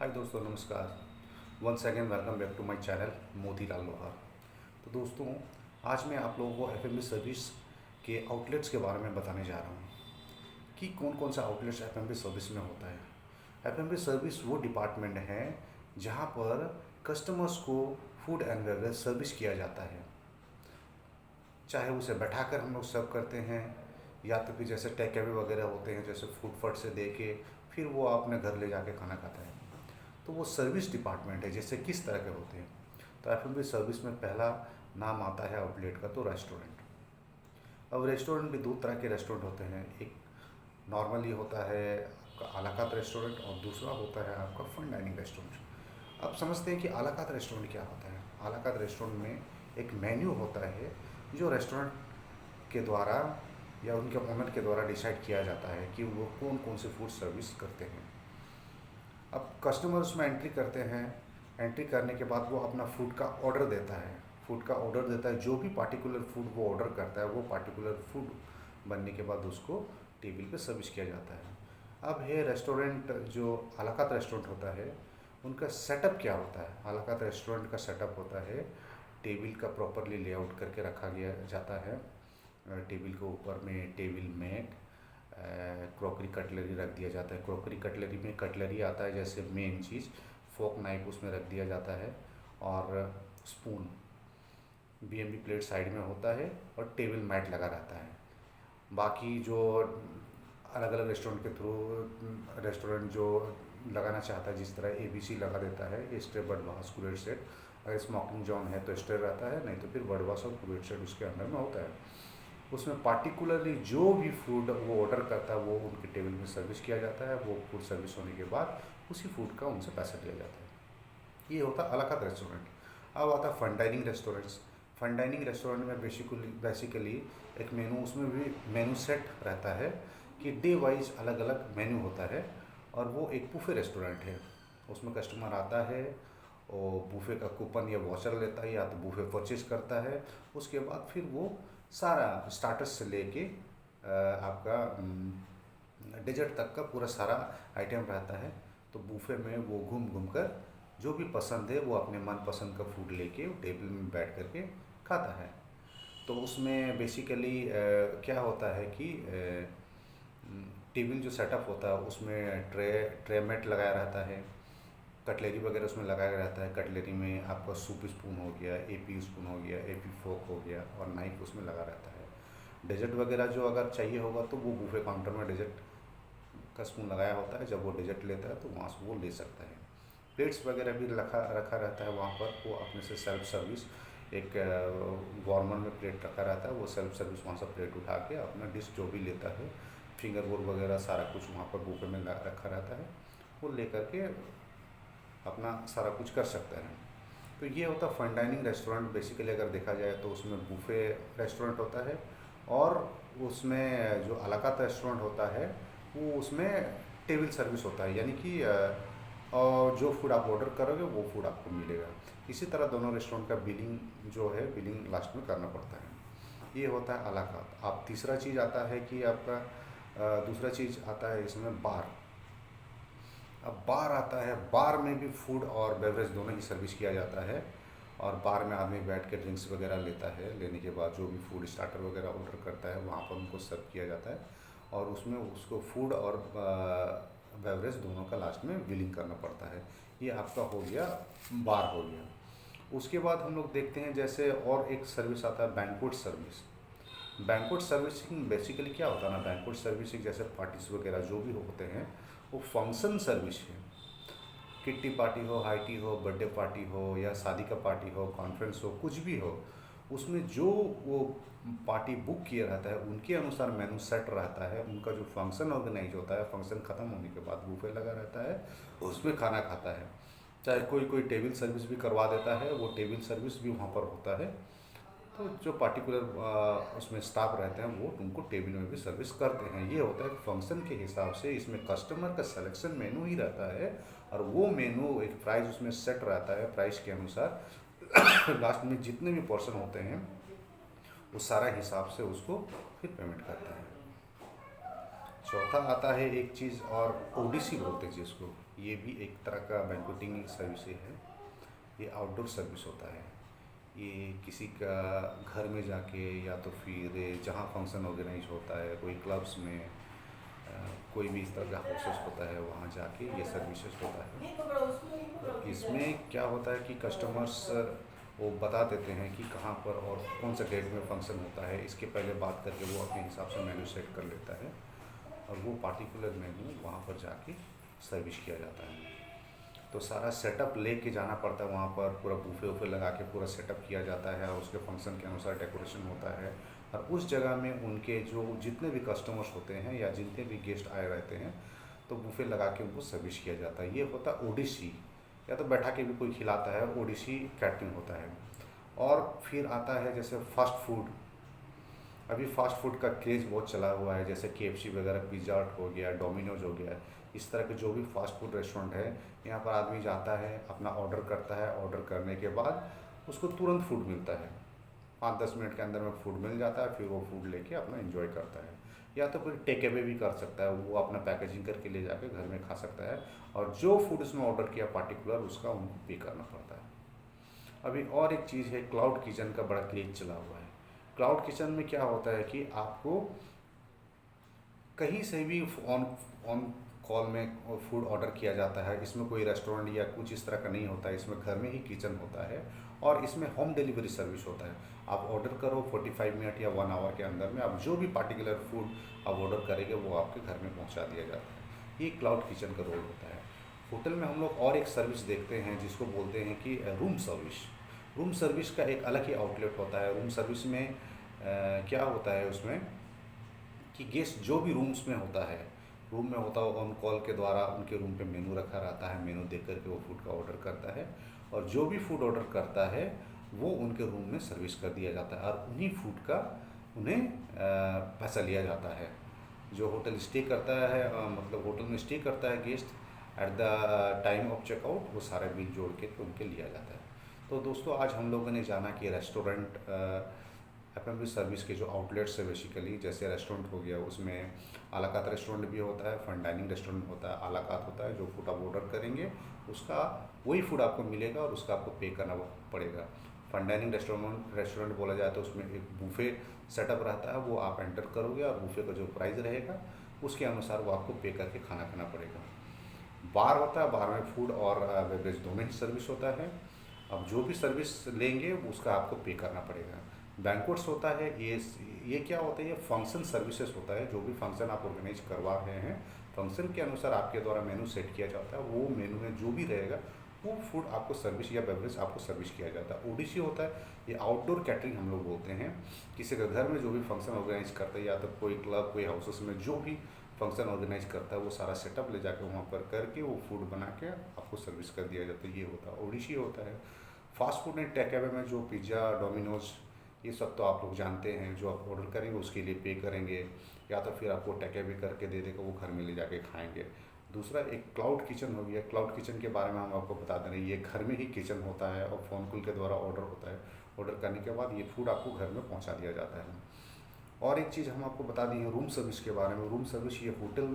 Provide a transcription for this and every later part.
हाय दोस्तों, नमस्कार। Once again welcome back to my channel Motilal Lohar. तो दोस्तों, आज मैं आप लोगों को एफएमबी सर्विस के आउटलेट्स के बारे में बताने जा रहा हूँ कि कौन कौन सा आउटलेट्स एफएमबी सर्विस में होता है। एफएमबी सर्विस वो डिपार्टमेंट है जहाँ पर कस्टमर्स को फूड एंड बेवरेज सर्विस किया जाता है। चाहे उसे बैठाकर हम लोग सर्व करते हैं या तो फिर जैसे टेक अवे वगैरह होते हैं, जैसे फूड फट से दे के फिर वो अपने घर ले जाके खाना खाता है। तो वो सर्विस डिपार्टमेंट है। जैसे किस तरह के होते हैं, तो एफएमबी सर्विस में पहला नाम आता है आउटलेट का, तो रेस्टोरेंट। अब रेस्टोरेंट भी दो तरह के रेस्टोरेंट होते हैं। एक नॉर्मली होता है आपका आलाकात रेस्टोरेंट और दूसरा होता है आपका फन डाइनिंग रेस्टोरेंट। अब समझते हैं कि आलाकात रेस्टोरेंट क्या होता है। आलाकात रेस्टोरेंट में एक मेन्यू होता है जो रेस्टोरेंट के द्वारा या उनके ओनर के द्वारा डिसाइड किया जाता है कि वो कौन कौन से फूड सर्विस करते हैं। अब कस्टमर उसमें एंट्री करते हैं। एंट्री करने के बाद वो अपना फूड का ऑर्डर देता है। फूड का ऑर्डर देता है, जो भी पार्टिकुलर फूड वो ऑर्डर करता है वो पार्टिकुलर फूड बनने के बाद उसको टेबल पे सर्विस किया जाता है। अब है रेस्टोरेंट, जो आलाकात रेस्टोरेंट होता है उनका सेटअप क्या होता है। आलाकात रेस्टोरेंट का सेटअप होता है, टेबल का प्रॉपरली लेआउट करके रखा गया जाता है। टेबल के ऊपर में टेबल मैट, क्रॉकरी कटलरी रख दिया जाता है। क्रॉकरी कटलरी में कटलरी आता है, जैसे मेन चीज़ फोक नाइफ उसमें रख दिया जाता है, और स्पून बीएमबी प्लेट साइड में होता है, और टेबल मैट लगा रहता है। बाकी जो अलग अलग रेस्टोरेंट के थ्रू रेस्टोरेंट जो लगाना चाहता है, जिस तरह एबीसी लगा देता है, स्टे बर्डवास कुबेर सेट। अगर स्मोकिंग जोन है तो स्टे रहता है, नहीं तो फिर बर्डवास और कुबेर सेट उसके अंदर में होता है। उसमें पार्टिकुलरली जो भी फूड वो ऑर्डर करता है वो उनके टेबल में सर्विस किया जाता है। वो फूड सर्विस होने के बाद उसी फूड का उनसे पैसा लिया जाता है। ये होता है अलाकात रेस्टोरेंट। अब आता है fun dining restaurants. Fun dining restaurant में बेसिकली एक मेनू, उसमें भी मेनू सेट रहता है कि डे वाइज अलग अलग मेन्यू होता है, और वो एक बूफे रेस्टोरेंट है। उसमें कस्टमर आता है और बूफे का कूपन या वाउचर लेता है, या तो बूफे परचेज करता है। उसके बाद फिर वो सारा स्टार्टर्स से लेके आपका डेजर्ट तक का पूरा सारा आइटम रहता है। तो बूफे में वो घूम घूम कर जो भी पसंद है वो अपने मन पसंद का फूड लेके टेबल में बैठ कर के खाता है। तो उसमें बेसिकली क्या होता है कि टेबल जो सेटअप होता है उसमें ट्रे मेट लगाया रहता है। कटलरी वगैरह उसमें लगाया रहता है। कटलरी में आपका सूप स्पून हो गया, एपी स्पून हो गया, एपी फोक हो गया, और नाइफ उसमें लगा रहता है। डेजर्ट वगैरह जो अगर चाहिए होगा तो वो बूफे काउंटर में डेजर्ट का स्पून लगाया होता है। जब वो डेजर्ट लेता है तो वहाँ से वो ले सकता है। प्लेट्स वगैरह भी रखा रखा रहता है वहाँ पर। वो अपने से सेल्फ सर्विस एक वार्मर में प्लेट रखा रहता है, वो सेल्फ सर्विस वहाँ से प्लेट उठा के अपना डिश जो भी लेता है, फिंगर बोल वगैरह सारा कुछ वहाँ पर बूफे में रखा रहता है, वो लेकर के अपना सारा कुछ कर सकते हैं। तो ये होता है फन डाइनिंग रेस्टोरेंट। बेसिकली अगर देखा जाए तो उसमें बूफे रेस्टोरेंट होता है, और उसमें जो अलाकात रेस्टोरेंट होता है वो उसमें टेबल सर्विस होता है, यानी कि और जो फूड आप ऑर्डर करोगे वो फूड आपको मिलेगा। इसी तरह दोनों रेस्टोरेंट का बिलिंग जो है, बिलिंग लास्ट में करना पड़ता है। ये होता है अलाकात। अब तीसरा चीज़ आता है कि आपका दूसरा चीज़ आता है इसमें बार। अब बार आता है, बार में भी फूड और बेवरेज दोनों ही सर्विस किया जाता है। और बार में आदमी बैठ के ड्रिंक्स वगैरह लेता है, लेने के बाद जो भी फूड स्टार्टर वगैरह ऑर्डर करता है वहाँ पर उनको सर्व किया जाता है, और उसमें उसको फूड और बेवरेज दोनों का लास्ट में बिलिंग करना पड़ता है। ये आपका हो गया, बार हो गया। उसके बाद हम लोग देखते हैं जैसे और एक सर्विस आता है banquet service. Banquet servicing basically क्या होता है ना, बैंक्वेट सर्विसिंग जैसे पार्टीज वगैरह जो भी होते हैं वो फंक्शन सर्विस है। किट्टी पार्टी हो, हाई टी हो, बर्थडे पार्टी हो, या शादी का पार्टी हो, कॉन्फ्रेंस हो, कुछ भी हो, उसमें जो वो पार्टी बुक किया रहता है उनके अनुसार मेनू सेट रहता है। उनका जो फंक्शन ऑर्गेनाइज होता है, फंक्शन ख़त्म होने के बाद बूफे लगा रहता है, उसमें खाना खाता है। चाहे कोई कोई टेबल सर्विस भी करवा देता है, वो टेबल सर्विस भी वहाँ पर होता है। तो जो पार्टिकुलर उसमें स्टाफ रहते हैं वो उनको टेबल में भी सर्विस करते हैं। ये होता है फंक्शन के हिसाब से। इसमें कस्टमर का सिलेक्शन मेनू ही रहता है, और वो मेनू एक प्राइस उसमें सेट रहता है। प्राइस के अनुसार लास्ट में जितने भी पोर्शन होते हैं वो सारा हिसाब से उसको फिर पेमेंट करता है। चौथा आता है एक चीज़ और, ओडीसी बोलते हैं जिसको। ये भी एक तरह का बैंक्वेटिंग सर्विस ही है। ये आउटडोर सर्विस होता है। ये किसी का घर में जाके या तो फिर जहाँ फंक्शन ऑर्गेनाइज होता है, कोई क्लब्स में, कोई भी इस तरह का हाउसेस होता है, वहाँ जाके ये सर्विसेज होता है। तो इसमें क्या होता है कि कस्टमर्स वो बता देते हैं कि कहाँ पर और कौन सा डेट में फंक्शन होता है। इसके पहले बात करके वो अपने हिसाब से मेन्यू सेट कर लेता है और वो पार्टिकुलर मेन्यू वहाँ पर जाके सर्विस किया जाता है। तो सारा सेटअप लेके जाना पड़ता है वहाँ पर, पूरा बूफे वूफे लगा के पूरा सेटअप किया जाता है और उसके फंक्शन के अनुसार डेकोरेशन होता है। और उस जगह में उनके जो जितने भी कस्टमर्स होते हैं या जितने भी गेस्ट आए रहते हैं, तो बूफे लगा के उनको सर्विस किया जाता है। ये होता है ओडीसी, या तो बैठा के भी कोई खिलाता है, ओडीसी कैटरिंग होता है। और फिर आता है जैसे फास्ट फूड। अभी फास्ट फूड का क्रेज़ बहुत चला हुआ है, जैसे केएफसी वगैरह, पिज़्ज़ा हट हो गया, डोमिनोज हो गया। इस तरह के जो भी फास्ट फूड रेस्टोरेंट है, यहाँ पर आदमी जाता है, अपना ऑर्डर करता है, ऑर्डर करने के बाद उसको तुरंत फूड मिलता है। 5-10 मिनट के अंदर में फूड मिल जाता है, फिर वो फूड लेके अपना एंजॉय करता है। या तो फिर टेक अवे भी कर सकता है, वो अपना पैकेजिंग करके ले जाके घर में खा सकता है। और जो फूड उसने ऑर्डर किया पार्टिकुलर, उसका उनको पे करना पड़ता है। अभी और एक चीज़ है, क्लाउड किचन का बड़ा क्रेज चला हुआ है। क्लाउड किचन में क्या होता है कि आपको कहीं से भी ऑन ऑन कॉल में फूड ऑर्डर किया जाता है। इसमें कोई रेस्टोरेंट या कुछ इस तरह का नहीं होता है, इसमें घर में ही किचन होता है और इसमें होम डिलीवरी सर्विस होता है। आप ऑर्डर करो, 45 मिनट या 1 आवर के अंदर में आप जो भी पार्टिकुलर फूड आप ऑर्डर करेंगे वो आपके घर में पहुंचा दिया जाता है। ये क्लाउड किचन का रोल होता है। होटल में हम लोग और एक सर्विस देखते हैं जिसको बोलते हैं कि रूम सर्विस। रूम सर्विस का एक अलग ही आउटलेट होता है। रूम सर्विस में क्या होता है उसमें कि गेस्ट जो भी रूम्स में होता है, रूम में होता है, ऑन कॉल के द्वारा उनके रूम पे मेनू रखा रहता है। मेनू देख करके वो फूड का ऑर्डर करता है और जो भी फूड ऑर्डर करता है वो उनके रूम में सर्विस कर दिया जाता है और उन्हीं फूड का उन्हें पैसा लिया जाता है। जो होटल स्टे करता है, मतलब होटल में स्टे करता है guest, at the time of checkout वो सारे बिल जोड़ के उनके लिया जाता है। तो दोस्तों, आज हम लोगों ने जाना कि रेस्टोरेंट एफ&बी सर्विस के जो आउटलेट्स है, बेसिकली जैसे रेस्टोरेंट हो गया, उसमें आलाकात रेस्टोरेंट भी होता है, फाइन डाइनिंग रेस्टोरेंट होता है। आलाकात होता है जो फूड आप ऑर्डर करेंगे उसका वही फूड आपको मिलेगा और उसका आपको पे करना पड़ेगा। फाइन डाइनिंग रेस्टोरेंट बोला जाए तो उसमें एक बूफे सेटअप रहता है, वो आप एंटर करोगे और बूफे का जो प्राइस रहेगा उसके अनुसार वो आपको पे करके खाना खाना पड़ेगा। बार होता है, बार में फूड और बेवरेज दोनों ही सर्विस होता है। अब जो भी सर्विस लेंगे उसका आपको पे करना पड़ेगा। बैंक्वेट्स होता है, ये क्या होता है, ये फंक्शन सर्विसेज होता है। जो भी फंक्शन आप ऑर्गेनाइज करवा रहे हैं, फंक्शन के अनुसार आपके द्वारा मेनू सेट किया जाता है। वो मेनू में जो भी रहेगा वो फूड आपको सर्विस या बेवरेज आपको सर्विस किया जाता है। ओडीसी होता है, ये आउटडोर कैटरिंग हम लोग बोलते हैं। किसी का घर में जो भी फंक्शन ऑर्गेनाइज करता है या तो कोई क्लब, कोई हाउसेस में जो भी फंक्शन ऑर्गेनाइज करता है, वो सारा सेटअप ले जाकर वहाँ पर करके वो फूड बना के आपको सर्विस कर दिया जाता है। ये होता है ओडीसी होता है। Fast food and takeaway में जो पिज़्ज़ा, डोमिनोज, ये सब तो आप लोग जानते हैं। जो आप ऑर्डर करेंगे उसके लिए पे करेंगे या तो फिर आपको टेक अवे करके दे देगा, वो घर में ले जाके खाएंगे। दूसरा एक क्लाउड किचन हो गया। क्लाउड किचन के बारे में हम आपको बता दे रहे हैं, ये घर में ही किचन होता है और फ़ोन कॉल के द्वारा ऑर्डर होता है। ऑर्डर करने के बाद ये फूड आपको घर में पहुँचा दिया जाता है। और एक चीज़ हम आपको बता दी है रूम सर्विस के बारे में। रूम सर्विस ये होटल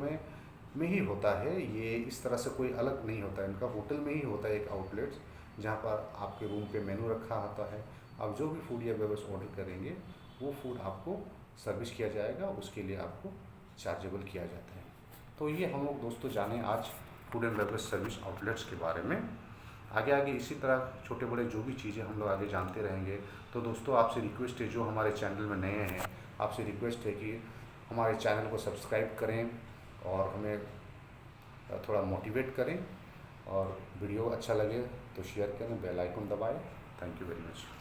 में ही होता है। ये इस तरह से कोई अलग नहीं होता है, इनका होटल में ही होता है एक आउटलेट, जहाँ पर आपके रूम पे मेनू रखा होता है। आप जो भी फूड या बेवरेज ऑर्डर करेंगे वो फूड आपको सर्विस किया जाएगा, उसके लिए आपको चार्जेबल किया जाता है। तो ये हम लोग दोस्तों जाने आज food and beverage service outlets के बारे में। आगे आगे इसी तरह छोटे बड़े जो भी चीज़ें हम लोग आगे जानते रहेंगे। तो दोस्तों, आपसे रिक्वेस्ट है, जो हमारे चैनल में नए हैं, आपसे रिक्वेस्ट है कि हमारे चैनल को सब्सक्राइब करें और हमें थोड़ा मोटिवेट करें। और वीडियो अच्छा लगे तो शेयर करें, बेल आइकन दबाएं। Thank you very much.